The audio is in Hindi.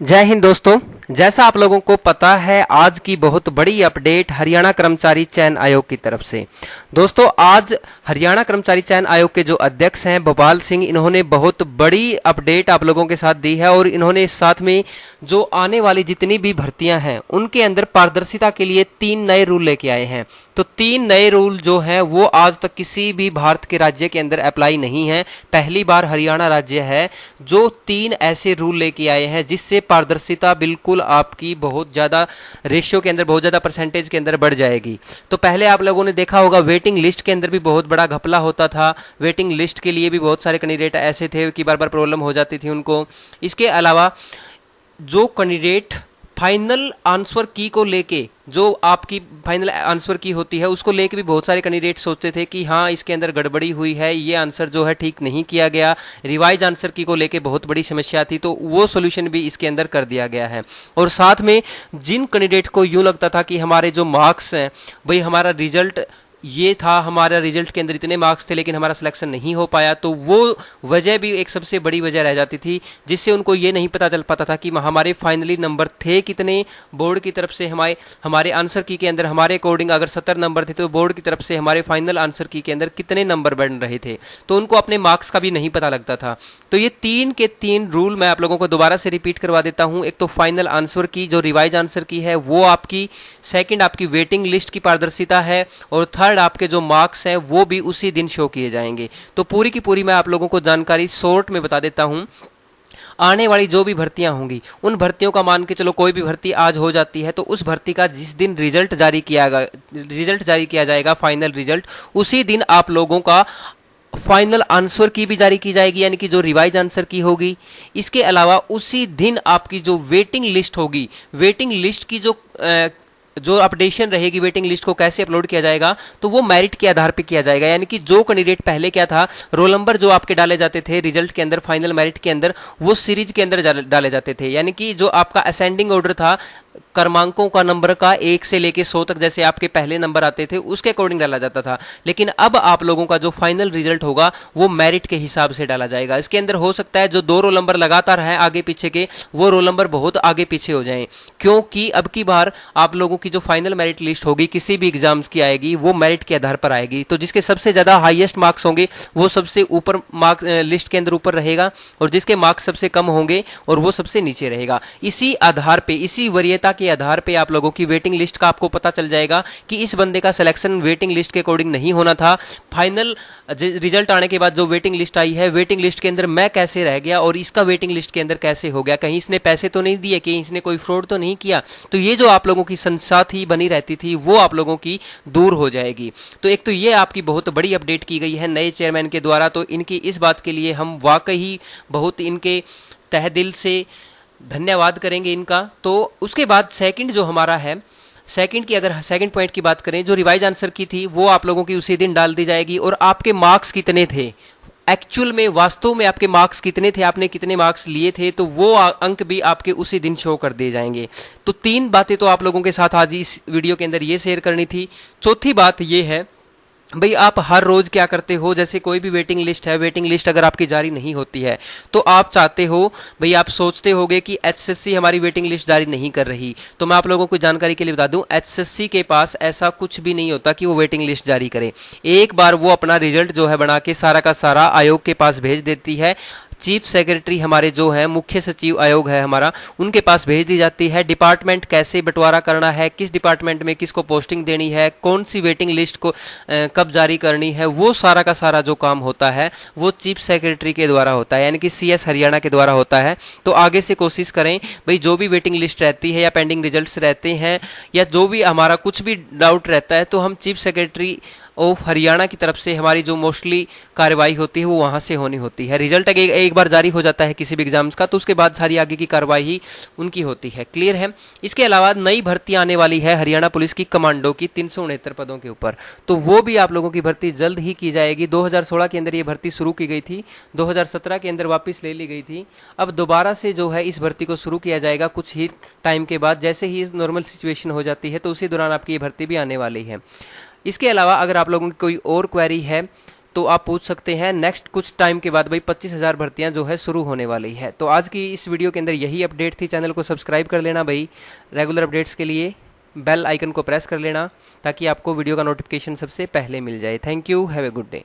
जय हिंद दोस्तों। जैसा आप लोगों को पता है, आज की बहुत बड़ी अपडेट हरियाणा कर्मचारी चयन आयोग की तरफ से। दोस्तों, आज हरियाणा कर्मचारी चयन आयोग के जो अध्यक्ष हैं भोपाल सिंह, इन्होंने बहुत बड़ी अपडेट आप लोगों के साथ दी है और इन्होंने साथ में जो आने वाली जितनी भी भर्तियां हैं उनके अंदर पारदर्शिता के लिए 3 नए रूल लेके आए हैं। तो 3 नए रूल जो हैं वो आज तक किसी भी भारत के राज्य के अंदर अप्लाई नहीं है। पहली बार हरियाणा राज्य है जो 3 ऐसे रूल लेके आए हैं जिससे पारदर्शिता बिल्कुल आपकी बहुत ज्यादा रेशियो के अंदर, बहुत ज्यादा परसेंटेज के अंदर बढ़ जाएगी। तो पहले आप लोगों ने देखा होगा वेटिंग लिस्ट के अंदर भी बहुत बड़ा घपला होता था। वेटिंग लिस्ट के लिए भी बहुत सारे कैंडिडेट ऐसे थे कि बार बार प्रॉब्लम हो जाती थी उनको। इसके अलावा जो कैंडिडेट फाइनल आंसर की को लेके, जो आपकी फाइनल आंसर की होती है उसको लेके भी बहुत सारे कैंडिडेट सोचते थे कि हाँ इसके अंदर गड़बड़ी हुई है, ये आंसर जो है ठीक नहीं किया गया। रिवाइज आंसर की को लेके बहुत बड़ी समस्या थी, तो वो सॉल्यूशन भी इसके अंदर कर दिया गया है। और साथ में जिन कैंडिडेट को यूं लगता था कि हमारे जो मार्क्स हैं भाई, हमारा रिजल्ट ये था, हमारा रिजल्ट के अंदर इतने मार्क्स थे लेकिन हमारा सिलेक्शन नहीं हो पाया, तो वो वजह भी एक सबसे बड़ी वजह रह जाती थी, जिससे उनको ये नहीं पता चल पाता था कि हमारे फाइनली नंबर थे कितने। बोर्ड की तरफ से हमारे आंसर की के अंदर हमारे अकॉर्डिंग अगर 70 नंबर थे तो बोर्ड की तरफ से हमारे फाइनल आंसर की के अंदर कितने नंबर बन रहे थे, तो उनको अपने मार्क्स का भी नहीं पता लगता था। तो ये 3 के 3 रूल मैं आप लोगों को दोबारा से रिपीट करवा देता हूं। एक तो फाइनल आंसर की, जो रिवाइज आंसर की है वो आपकी, सेकंड आपकी वेटिंग लिस्ट की पारदर्शिता है, और थर्ड आपके जो मार्क्स हैं वो भी उसी दिन शो किए जाएंगे। तो पूरी की पूरी मैं आप लोगों को जानकारी शॉर्ट में बता देता हूं। आने वाली जो भी भर्तियां होंगी उन भर्तियों का मान के चलो, कोई भी भर्ती आज हो जाती है तो उस भर्ती का जिस दिन रिजल्ट जारी किया जाएगा फाइनल रिजल्ट, उसी दिन आप लोगों का फाइनल आंसर की भी जारी की जाएगी, यानी कि जो रिवाइज आंसर की होगी। इसके अलावा उसी दिन आपकी जो वेटिंग लिस्ट होगी, वेटिंग लिस्ट की जो अपडेशन रहेगी, वेटिंग लिस्ट को कैसे अपलोड किया जाएगा, तो वो मेरिट के आधार पे किया जाएगा। यानी कि जो कैंडिडेट पहले क्या था, रोल नंबर जो आपके डाले जाते थे रिजल्ट के अंदर, फाइनल मेरिट के अंदर, वो सीरीज के अंदर डाले जाते थे। यानी कि जो आपका असेंडिंग ऑर्डर था क्रमांकों का, नंबर का 1 से लेके 100 तक, जैसे आपके पहले नंबर आते थे उसके अकॉर्डिंग डाला जाता था। लेकिन अब आप लोगों का जो फाइनल रिजल्ट होगा वो मेरिट के हिसाब से डाला जाएगा। इसके अंदर हो सकता है जो 2 रोल नंबर लगातार हैं आगे पीछे के, वो रोल नंबर बहुत आगे पीछे हो जाएं, क्योंकि अब की बार आप लोगों की जो फाइनल मेरिट लिस्ट होगी किसी भी एग्जाम्स की आएगी वो मेरिट के आधार पर आएगी। तो जिसके सबसे ज्यादा हाईएस्ट मार्क्स होंगे वो सबसे ऊपर मार्क्स लिस्ट के अंदर ऊपर रहेगा, और जिसके मार्क्स सबसे कम होंगे और वो सबसे नीचे रहेगा। इसी आधार पे, इसी वरीयता के आधार पे आप लोगों की वेटिंग लिस्ट का आपको पता चल जाएगा कि इस बंदे का सिलेक्शन वेटिंग लिस्ट के अकॉर्डिंग नहीं होना था। फाइनल रिजल्ट आने के बाद जो वेटिंग लिस्ट आई है, वेटिंग लिस्ट के अंदर मैं कैसे रह गया और इसका वेटिंग लिस्ट के अंदर कैसे हो गया, कहीं इसने पैसे तो नहीं दिए, कहीं इसने कोई फ्रॉड तो नहीं किया। तो ये जो आप लोगों की संसाथी बनी रहती थी वो आप लोगों की दूर हो जाएगी। तो एक तो ये आपकी बहुत बड़ी अपडेट की गई है नए चेयरमैन के द्वारा, तो इनकी इस बात के लिए हम वाकई बहुत इनके तह दिल से धन्यवाद करेंगे इनका। तो उसके बाद सेकंड जो हमारा है, सेकंड की अगर सेकंड पॉइंट की बात करें, जो रिवाइज आंसर की थी वो आप लोगों की उसी दिन डाल दी जाएगी, और आपके मार्क्स कितने थे, एक्चुअल में वास्तव में आपके मार्क्स कितने थे, आपने कितने मार्क्स लिए थे, तो वो अंक भी आपके उसी दिन शो कर दिए जाएंगे। तो 3 बातें तो आप लोगों के साथ आज इस वीडियो के अंदर ये शेयर करनी थी। चौथी बात ये है भाई, आप हर रोज क्या करते हो, जैसे कोई भी वेटिंग लिस्ट है, वेटिंग लिस्ट अगर आपकी जारी नहीं होती है तो आप चाहते हो भाई, आप सोचते होगे कि एचएससी हमारी वेटिंग लिस्ट जारी नहीं कर रही। तो मैं आप लोगों को जानकारी के लिए बता दूं, एचएससी के पास ऐसा कुछ भी नहीं होता कि वो वेटिंग लिस्ट जारी करे। एक बार वो अपना रिजल्ट जो है बना के सारा का सारा आयोग के पास भेज देती है। चीफ सेक्रेटरी हमारे जो है, मुख्य सचिव आयोग है हमारा, उनके पास भेज दी जाती है। डिपार्टमेंट कैसे बंटवारा करना है, किस डिपार्टमेंट में किसको पोस्टिंग देनी है, कौन सी वेटिंग लिस्ट को कब जारी करनी है, वो सारा का सारा जो काम होता है वो चीफ सेक्रेटरी के द्वारा होता है, यानी कि सीएस हरियाणा के द्वारा होता है। तो आगे से कोशिश करें भाई, जो भी वेटिंग लिस्ट रहती है या पेंडिंग रिजल्ट्स रहते हैं या जो भी हमारा कुछ भी डाउट रहता है, तो हम चीफ सेक्रेटरी ऑफ हरियाणा की तरफ से हमारी जो मोस्टली कार्रवाई होती है वो वहां से होनी होती है। रिजल्ट एक बार जारी हो जाता है किसी भी एग्जाम्स का, तो उसके बाद सारी आगे की कार्रवाई ही उनकी होती है। क्लियर है। इसके अलावा नई भर्ती आने वाली है हरियाणा पुलिस की कमांडो की 369 पदों के ऊपर, तो वो भी आप लोगों की भर्ती जल्द ही की जाएगी। 2016 के अंदर ये भर्ती शुरू की गई थी, 2017 के अंदर वापस ले ली गई थी। अब दोबारा से जो है इस भर्ती को शुरू किया जाएगा कुछ ही टाइम के बाद, जैसे ही नॉर्मल सिचुएशन हो जाती है तो उसी दौरान आपकी ये भर्ती भी आने वाली है। इसके अलावा अगर आप लोगों की कोई और क्वेरी है तो आप पूछ सकते हैं। नेक्स्ट कुछ टाइम के बाद भाई 25,000 भर्तियां जो है शुरू होने वाली है। तो आज की इस वीडियो के अंदर यही अपडेट थी। चैनल को सब्सक्राइब कर लेना भाई, रेगुलर अपडेट्स के लिए बेल आइकन को प्रेस कर लेना ताकि आपको वीडियो का नोटिफिकेशन सबसे पहले मिल जाए। Thank you, have a good day.